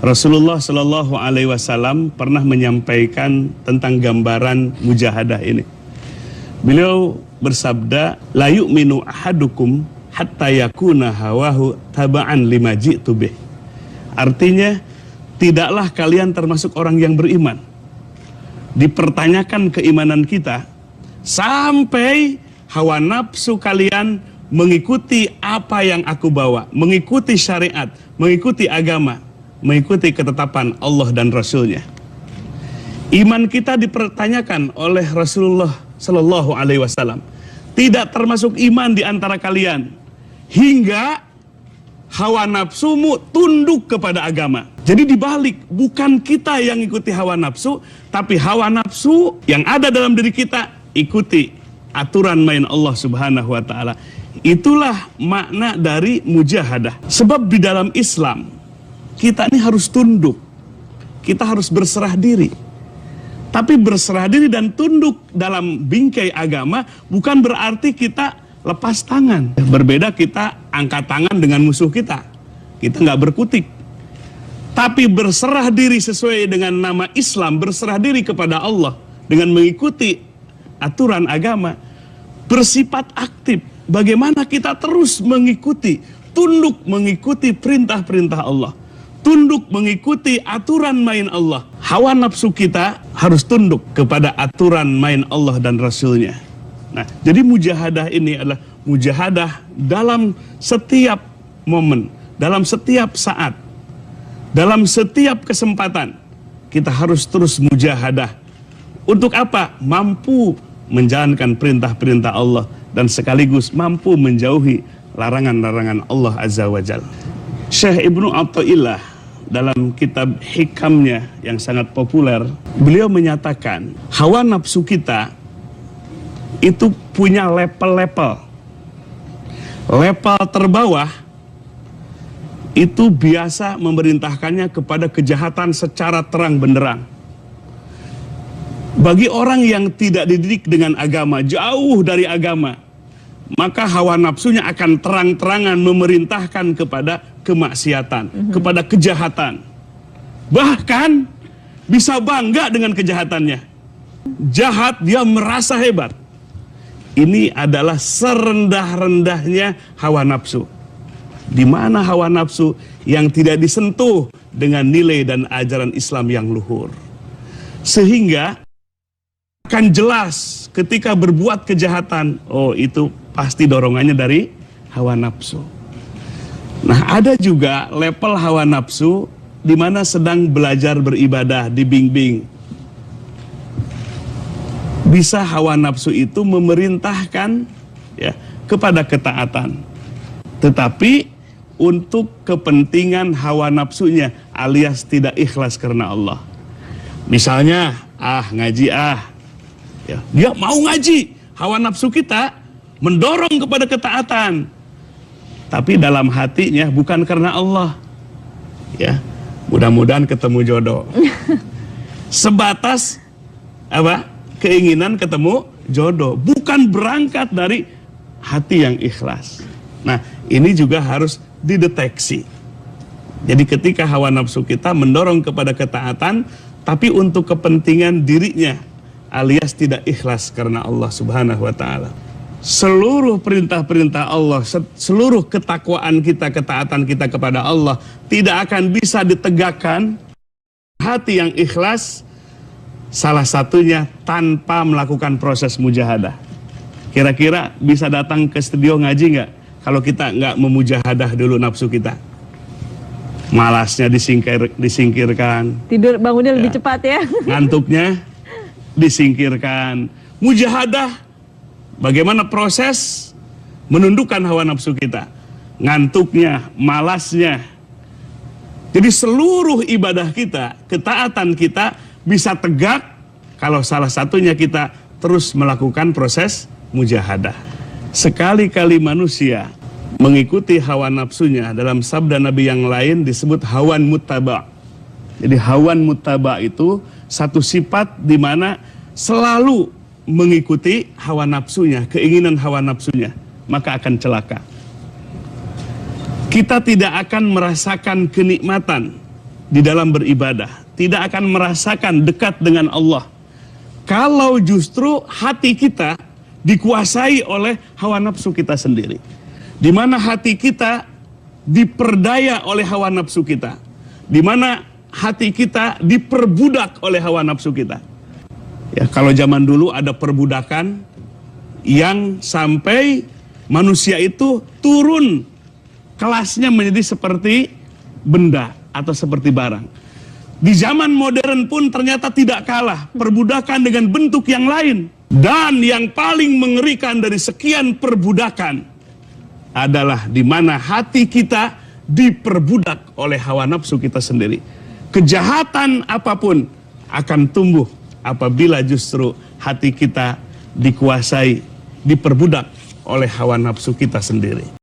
Rasulullah Shallallahu Alaihi Wasallam pernah menyampaikan tentang gambaran mujahadah ini. Beliau bersabda, la yu'minu ahadukum hatta yakuna hawahu taba'an lima ji'tu bih. Artinya, tidaklah kalian termasuk orang yang beriman. Dipertanyakan keimanan kita sampai hawa nafsu kalian mengikuti apa yang aku bawa, mengikuti syariat, mengikuti agama, mengikuti ketetapan Allah dan Rasulnya. Iman kita dipertanyakan oleh Rasulullah Sallallahu Alaihi Wasallam. Tidak termasuk iman di antara kalian hingga hawa nafsumu tunduk kepada agama. Jadi dibalik, bukan kita yang ikuti hawa nafsu, tapi hawa nafsu yang ada dalam diri kita ikuti aturan main Allah Subhanahu wa Ta'ala. Itulah makna dari mujahadah. Sebab di dalam Islam kita ini harus tunduk, kita harus berserah diri. Tapi berserah diri dan tunduk dalam bingkai agama bukan berarti kita lepas tangan. Berbeda kita angkat tangan dengan musuh kita nggak berkutik. Tapi berserah diri sesuai dengan nama Islam, berserah diri kepada Allah dengan mengikuti aturan agama, bersifat aktif. Bagaimana kita terus mengikuti, tunduk mengikuti perintah-perintah Allah, tunduk mengikuti aturan main Allah. Hawa nafsu kita harus tunduk kepada aturan main Allah dan Rasulnya. Nah, jadi mujahadah ini adalah mujahadah dalam setiap momen, dalam setiap saat, dalam setiap kesempatan. Kita harus terus mujahadah. Untuk apa? Mampu menjalankan perintah-perintah Allah dan sekaligus mampu menjauhi larangan-larangan Allah Azza wa Jalla. Syekh Ibnu Athaillah dalam kitab hikamnya yang sangat populer, beliau menyatakan hawa nafsu kita itu punya level-level. Level terbawah itu biasa memerintahkannya kepada kejahatan secara terang benderang. Bagi orang yang tidak dididik dengan agama, jauh dari agama, maka hawa nafsunya akan terang-terangan memerintahkan kepada kemaksiatan, kepada kejahatan. Bahkan bisa bangga dengan kejahatannya. Jahat, dia merasa hebat. Ini adalah serendah-rendahnya hawa nafsu. Di mana hawa nafsu yang tidak disentuh dengan nilai dan ajaran Islam yang luhur. Sehingga akan jelas ketika berbuat kejahatan, oh itu pasti dorongannya dari hawa nafsu. Nah, ada juga level hawa nafsu di mana sedang belajar beribadah, dibimbing. Bisa hawa nafsu itu memerintahkan ya kepada ketaatan. Tetapi untuk kepentingan hawa nafsunya alias tidak ikhlas karena Allah. Misalnya, ngaji ya, dia mau ngaji, hawa nafsu kita mendorong kepada ketaatan, tapi dalam hatinya bukan karena Allah. Ya, mudah-mudahan ketemu jodoh. Sebatas apa? Keinginan ketemu jodoh, bukan berangkat dari hati yang ikhlas. Nah, ini juga harus dideteksi. Jadi ketika hawa nafsu kita mendorong kepada ketaatan, tapi untuk kepentingan dirinya, alias tidak ikhlas karena Allah Subhanahu wa Ta'ala. Seluruh perintah-perintah Allah, seluruh ketakwaan kita, ketaatan kita kepada Allah tidak akan bisa ditegakkan hati yang ikhlas, salah satunya tanpa melakukan proses mujahadah. Kira-kira bisa datang ke studio ngaji nggak kalau kita nggak memujahadah dulu nafsu kita? Malasnya disingkirkan. Tidur bangunnya lebih cepat ya. Ngantuknya disingkirkan. Mujahadah, bagaimana proses menundukkan hawa nafsu kita? Ngantuknya, malasnya. Jadi seluruh ibadah kita, ketaatan kita bisa tegak kalau salah satunya kita terus melakukan proses mujahadah. Sekali-kali manusia mengikuti hawa nafsunya, dalam sabda Nabi yang lain disebut hawan muttaba. Jadi hawan muttaba itu satu sifat di mana selalu mengikuti hawa nafsunya, keinginan hawa nafsunya, maka akan celaka. Kita tidak akan merasakan kenikmatan di dalam beribadah, tidak akan merasakan dekat dengan Allah. Kalau justru hati kita dikuasai oleh hawa nafsu kita sendiri. Di mana hati kita diperdaya oleh hawa nafsu kita. Di mana hati kita diperbudak oleh hawa nafsu kita. Ya, kalau zaman dulu ada perbudakan yang sampai manusia itu turun kelasnya menjadi seperti benda atau seperti barang. Di zaman modern pun ternyata tidak kalah perbudakan dengan bentuk yang lain. Dan yang paling mengerikan dari sekian perbudakan adalah di mana hati kita diperbudak oleh hawa nafsu kita sendiri. Kejahatan apapun akan tumbuh apabila justru hati kita dikuasai, diperbudak oleh hawa nafsu kita sendiri.